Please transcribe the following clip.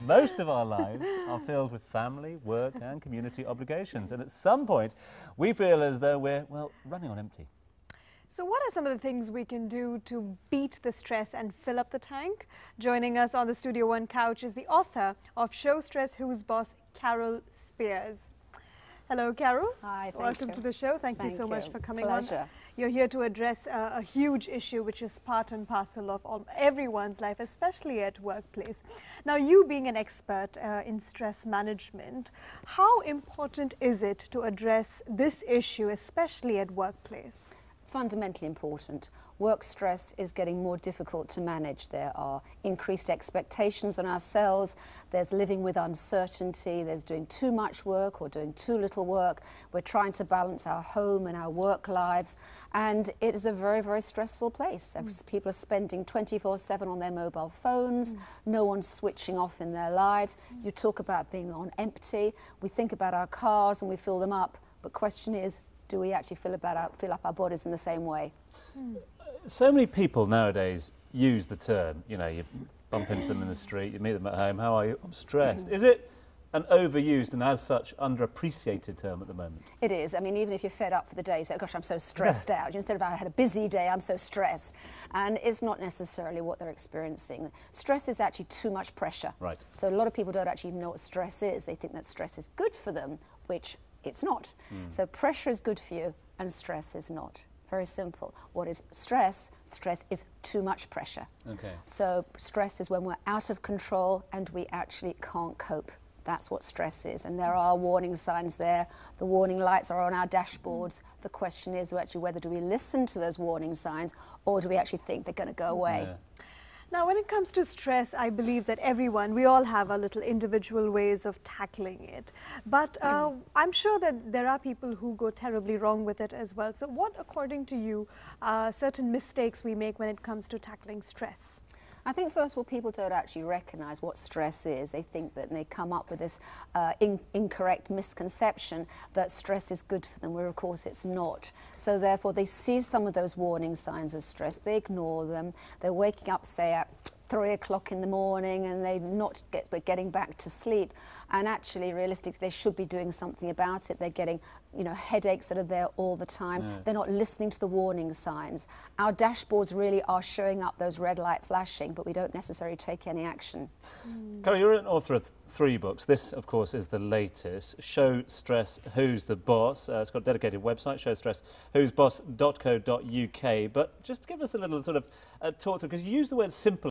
Most of our lives are filled with family, work and community obligations, and at some point we feel as though we're, well, running on empty. So what are some of the things we can do to beat the stress and fill up the tank? Joining us on the Studio One couch is the author of Show Stress Who's Boss, Carol Spears. Hello, Carol. Hi, welcome to the show. Thank you so much for coming on. You're here to address a huge issue which is part and parcel of everyone's life, especially at workplace. Now, you being an expert in stress management, how important is it to address this issue, especially at workplace? Fundamentally important. Work stress is getting more difficult to manage. There are increased expectations on ourselves. There's living with uncertainty. There's doing too much work or doing too little work. We're trying to balance our home and our work lives. And it is a very, very stressful place. People are spending 24/7 on their mobile phones. No one's switching off in their lives. You talk about being on empty. We think about our cars and we fill them up. But the question is, do we actually fill up our bodies in the same way? So many people nowadays use the term, you know, you bump into them in the street, you meet them at home, how are you? I'm stressed. Is it an overused and as such underappreciated term at the moment? It is. I mean, even if you're fed up for the day, you say, gosh, I'm so stressed out. Instead of, I had a busy day, I'm so stressed. And it's not necessarily what they're experiencing. Stress is actually too much pressure. Right. So a lot of people don't actually even know what stress is. They think that stress is good for them, which it's not. So pressure is good for you and stress is not. Very simple. What is stress? Stress is too much pressure. Okay. So stress is when we're out of control and we actually can't cope. That's what stress is. And there are warning signs there. The warning lights are on our dashboards. The question is actually whether do we listen to those warning signs or do we actually think they're going to go away? Yeah. Now, when it comes to stress, I believe that we all have our little individual ways of tackling it. But I'm sure that there are people who go terribly wrong with it as well. So what, according to you, are certain mistakes we make when it comes to tackling stress? I think, first of all, people don't actually recognise what stress is. They think that they come up with this incorrect misconception that stress is good for them, where, of course, it's not. So, therefore, they see some of those warning signs of stress. They ignore them. They're waking up, say, at 3 o'clock in the morning and they're not getting back to sleep. And actually, realistically, they should be doing something about it. They're getting, you know, headaches that are there all the time. Yeah. They're not listening to the warning signs. Our dashboards really are showing up those red light flashing, but we don't necessarily take any action. Carol, you're an author of 3 books. This, of course, is the latest. Show Stress Who's the Boss. It's got a dedicated website, showstresswho'sboss.co.uk. But just give us a little sort of talk through, because you use the word simple